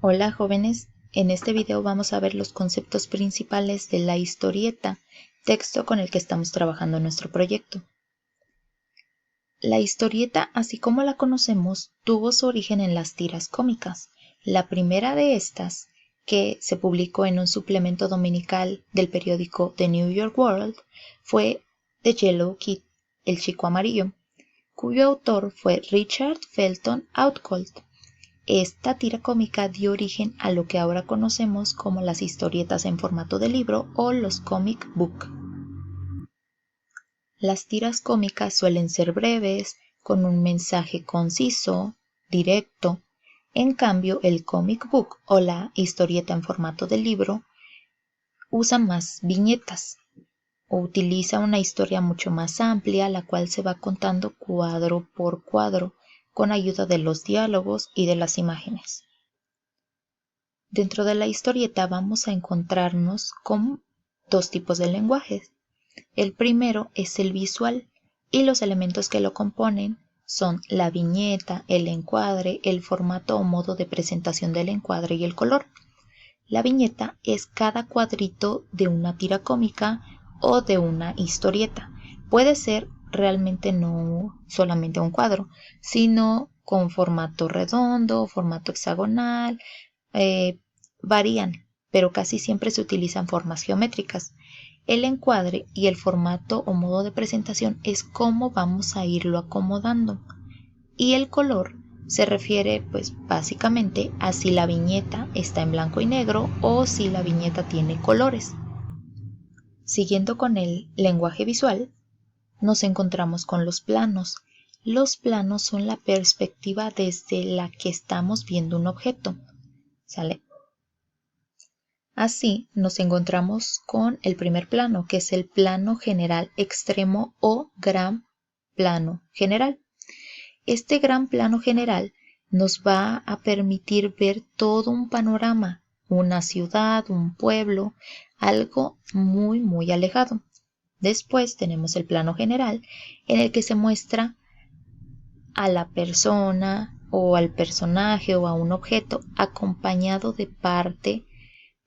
Hola jóvenes, en este video vamos a ver los conceptos principales de la historieta, texto con el que estamos trabajando en nuestro proyecto. La historieta, así como la conocemos, tuvo su origen en las tiras cómicas. La primera de estas, que se publicó en un suplemento dominical del periódico The New York World, fue The Yellow Kid, el chico amarillo, cuyo autor fue Richard Felton Outcolt. Esta tira cómica dio origen a lo que ahora conocemos como las historietas en formato de libro o los comic book. Las tiras cómicas suelen ser breves, con un mensaje conciso, directo. En cambio, el comic book o la historieta en formato de libro usa más viñetas o utiliza una historia mucho más amplia, la cual se va contando cuadro por cuadro con ayuda de los diálogos y de las imágenes. Dentro de la historieta vamos a encontrarnos con dos tipos de lenguajes. El primero es el visual y los elementos que lo componen son la viñeta, el encuadre, el formato o modo de presentación del encuadre y el color. La viñeta es cada cuadrito de una tira cómica o de una historieta. Puede ser realmente no solamente un cuadro, sino con formato redondo, formato hexagonal, varían, pero casi siempre se utilizan formas geométricas. El encuadre y el formato o modo de presentación es cómo vamos a irlo acomodando. Y el color se refiere pues básicamente a si la viñeta está en blanco y negro o si la viñeta tiene colores. Siguiendo con el lenguaje visual, nos encontramos con los planos. Los planos son la perspectiva desde la que estamos viendo un objeto. ¿Sale? Así nos encontramos con el primer plano, que es el plano general extremo o gran plano general. Este gran plano general nos va a permitir ver todo un panorama, una ciudad, un pueblo, algo muy alejado. Después tenemos el plano general en el que se muestra a la persona o al personaje o a un objeto acompañado de parte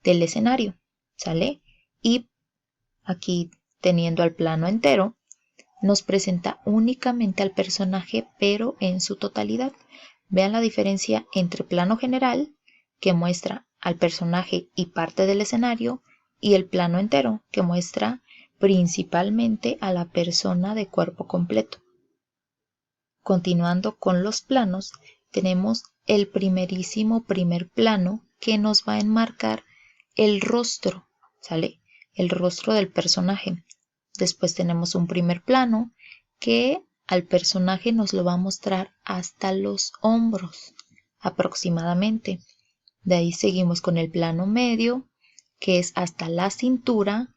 del escenario, ¿sale? Y aquí teniendo al plano entero, nos presenta únicamente al personaje, pero en su totalidad. Vean la diferencia entre plano general, que muestra al personaje y parte del escenario, y el plano entero, que muestra principalmente a la persona de cuerpo completo. Continuando con los planos, tenemos el primerísimo primer plano que nos va a enmarcar el rostro, ¿sale? El rostro del personaje. Después tenemos un primer plano que al personaje nos lo va a mostrar hasta los hombros aproximadamente. De ahí seguimos con el plano medio, que es hasta la cintura.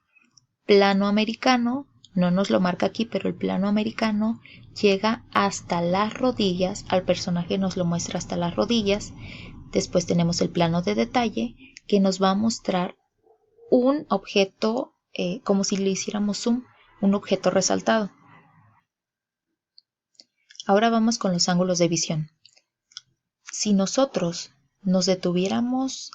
Plano americano, no nos lo marca aquí, pero el plano americano llega hasta las rodillas, al personaje nos lo muestra hasta las rodillas. Después tenemos el plano de detalle, que nos va a mostrar un objeto, como si le hiciéramos zoom, un objeto resaltado. Ahora vamos con los ángulos de visión. Si nosotros nos detuviéramos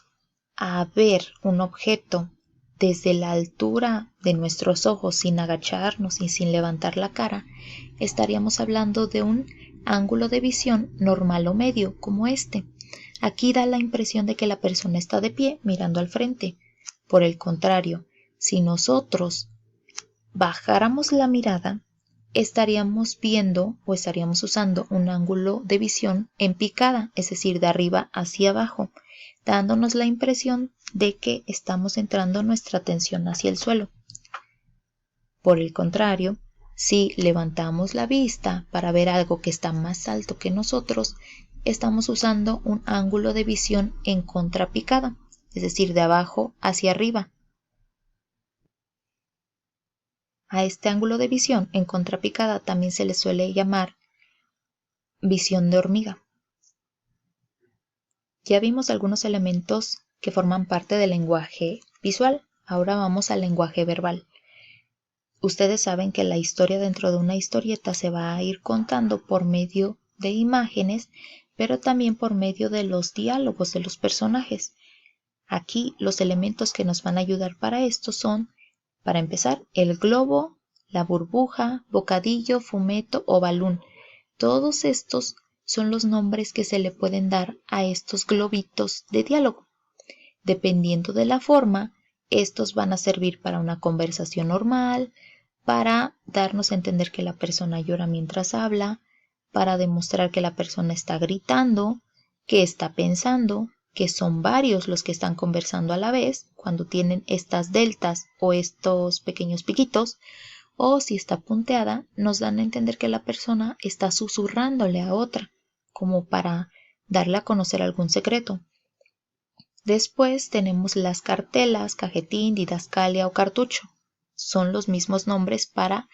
a ver un objeto desde la altura de nuestros ojos sin agacharnos y sin levantar la cara, estaríamos hablando de un ángulo de visión normal o medio, como este. Aquí da la impresión de que la persona está de pie mirando al frente. Por el contrario, si nosotros bajáramos la mirada, estaríamos viendo o estaríamos usando un ángulo de visión en picada, es decir, de arriba hacia abajo, dándonos la impresión de que estamos centrando nuestra atención hacia el suelo. Por el contrario, si levantamos la vista para ver algo que está más alto que nosotros, estamos usando un ángulo de visión en contrapicada, es decir, de abajo hacia arriba. A este ángulo de visión en contrapicada también se le suele llamar visión de hormiga. Ya vimos algunos elementos que forman parte del lenguaje visual. Ahora vamos al lenguaje verbal. Ustedes saben que la historia dentro de una historieta se va a ir contando por medio de imágenes, pero también por medio de los diálogos de los personajes. Aquí los elementos que nos van a ayudar para esto son, para empezar, el globo, la burbuja, bocadillo, fumeto o balún. Todos estos son los nombres que se le pueden dar a estos globitos de diálogo. Dependiendo de la forma, estos van a servir para una conversación normal, para darnos a entender que la persona llora mientras habla, para demostrar que la persona está gritando, que está pensando, que son varios los que están conversando a la vez, cuando tienen estas deltas o estos pequeños piquitos, o si está punteada, nos dan a entender que la persona está susurrándole a otra, como para darle a conocer algún secreto. Después tenemos las cartelas, cajetín, didascalia o cartucho. Son los mismos nombres para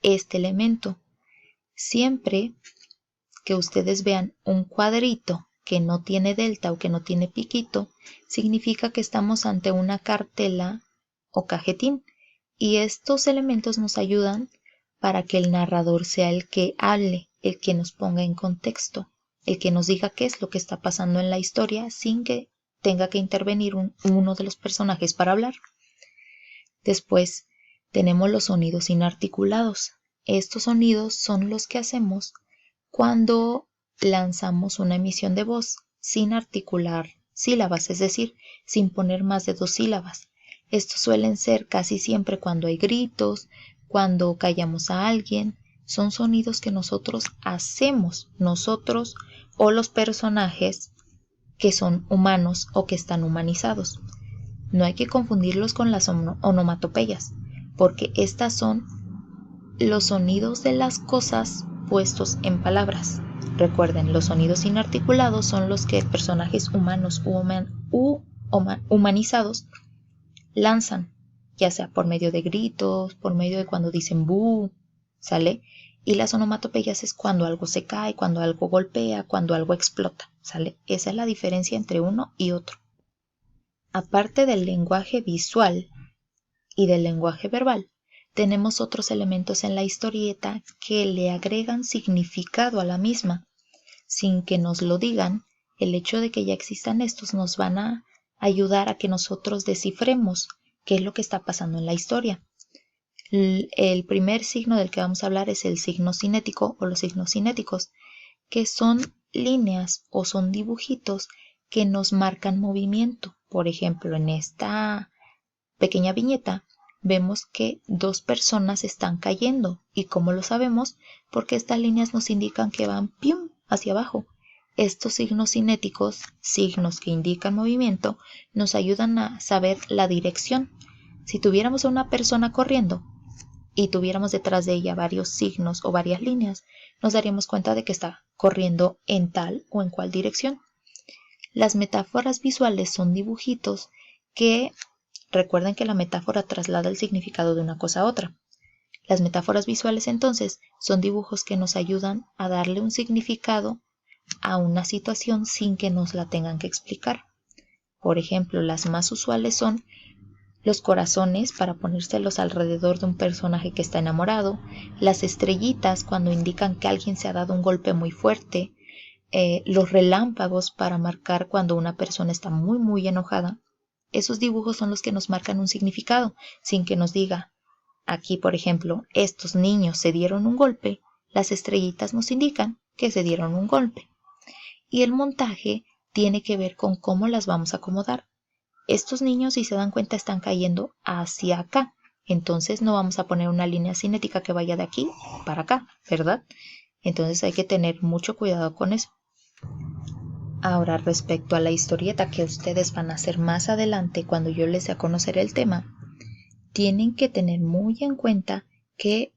este elemento. Siempre que ustedes vean un cuadrito que no tiene delta o que no tiene piquito, significa que estamos ante una cartela o cajetín. Y estos elementos nos ayudan para que el narrador sea el que hable, el que nos ponga en contexto, el que nos diga qué es lo que está pasando en la historia sin que tenga que intervenir uno de los personajes para hablar. Después tenemos los sonidos inarticulados. Estos sonidos son los que hacemos cuando lanzamos una emisión de voz sin articular sílabas, es decir, sin poner más de 2 sílabas. Estos suelen ser casi siempre cuando hay gritos, cuando callamos a alguien. Son sonidos que nosotros hacemos, nosotros o los personajes que son humanos o que están humanizados. No hay que confundirlos con las onomatopeyas, porque estas son los sonidos de las cosas puestos en palabras. Recuerden, los sonidos inarticulados son los que personajes humanos u humanizados lanzan, ya sea por medio de gritos, por medio de cuando dicen bu, ¿sale? Y las onomatopeyas es cuando algo se cae, cuando algo golpea, cuando algo explota, ¿sale? Esa es la diferencia entre uno y otro. Aparte del lenguaje visual y del lenguaje verbal, tenemos otros elementos en la historieta que le agregan significado a la misma. Sin que nos lo digan, el hecho de que ya existan estos nos van a ayudar a que nosotros descifremos qué es lo que está pasando en la historia. El primer signo del que vamos a hablar es el signo cinético o los signos cinéticos, que son líneas o son dibujitos que nos marcan movimiento. Por ejemplo, en esta pequeña viñeta vemos que 2 personas están cayendo. ¿Y cómo lo sabemos? Porque estas líneas nos indican que van ¡pium! Hacia abajo. Estos signos cinéticos, signos que indican movimiento, nos ayudan a saber la dirección. Si tuviéramos a una persona corriendo y tuviéramos detrás de ella varios signos o varias líneas, nos daríamos cuenta de que está corriendo en tal o en cual dirección. Las metáforas visuales son dibujitos que recuerden que la metáfora traslada el significado de una cosa a otra. Las metáforas visuales entonces son dibujos que nos ayudan a darle un significado a una situación sin que nos la tengan que explicar. Por ejemplo, las más usuales son los corazones para ponérselos alrededor de un personaje que está enamorado, las estrellitas cuando indican que alguien se ha dado un golpe muy fuerte, los relámpagos para marcar cuando una persona está muy enojada. Esos dibujos son los que nos marcan un significado, sin que nos diga, aquí por ejemplo, estos niños se dieron un golpe, las estrellitas nos indican que se dieron un golpe. Y el montaje tiene que ver con cómo las vamos a acomodar. Estos niños, si se dan cuenta, están cayendo hacia acá. Entonces no vamos a poner una línea cinética que vaya de aquí para acá, ¿verdad? Entonces hay que tener mucho cuidado con eso. Ahora, respecto a la historieta que ustedes van a hacer más adelante cuando yo les dé a conocer el tema, tienen que tener muy en cuenta que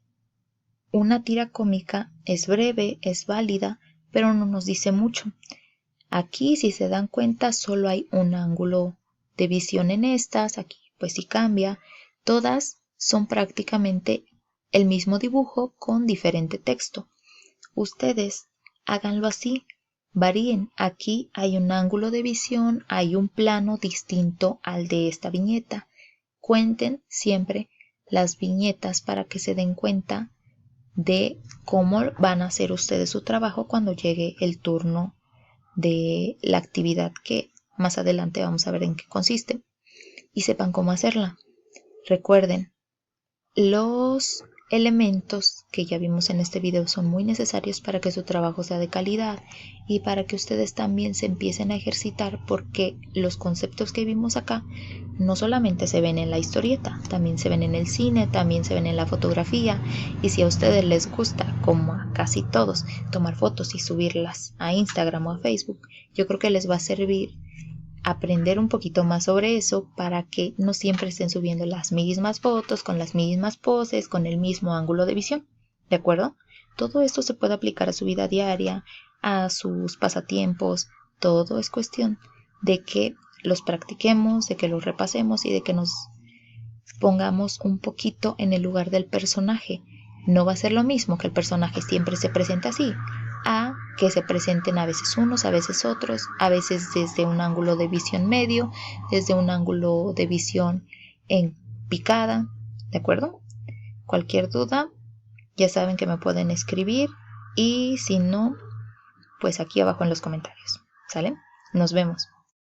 una tira cómica es breve, es válida, pero no nos dice mucho. Aquí, si se dan cuenta, solo hay un ángulo de visión en estas, aquí pues sí cambia. Todas son prácticamente el mismo dibujo con diferente texto. Ustedes háganlo así, varíen. Aquí hay un ángulo de visión, hay un plano distinto al de esta viñeta. Cuenten siempre las viñetas para que se den cuenta de cómo van a hacer ustedes su trabajo cuando llegue el turno de la actividad que más adelante vamos a ver en qué consiste y sepan cómo hacerla. Recuerden, los elementos que ya vimos en este video son muy necesarios para que su trabajo sea de calidad y para que ustedes también se empiecen a ejercitar, porque los conceptos que vimos acá no solamente se ven en la historieta, también se ven en el cine, también se ven en la fotografía. Y si a ustedes les gusta, como a casi todos, tomar fotos y subirlas a Instagram o a Facebook, yo creo que les va a servir aprender un poquito más sobre eso para que no siempre estén subiendo las mismas fotos, con las mismas poses, con el mismo ángulo de visión. ¿De acuerdo? Todo esto se puede aplicar a su vida diaria, a sus pasatiempos. Todo es cuestión de que los practiquemos, de que los repasemos y de que nos pongamos un poquito en el lugar del personaje. No va a ser lo mismo que el personaje siempre se presente así, a que se presenten a veces unos, a veces otros, a veces desde un ángulo de visión medio, desde un ángulo de visión en picada, ¿de acuerdo? Cualquier duda, ya saben que me pueden escribir, y si no, pues aquí abajo en los comentarios, ¿sale? Nos vemos.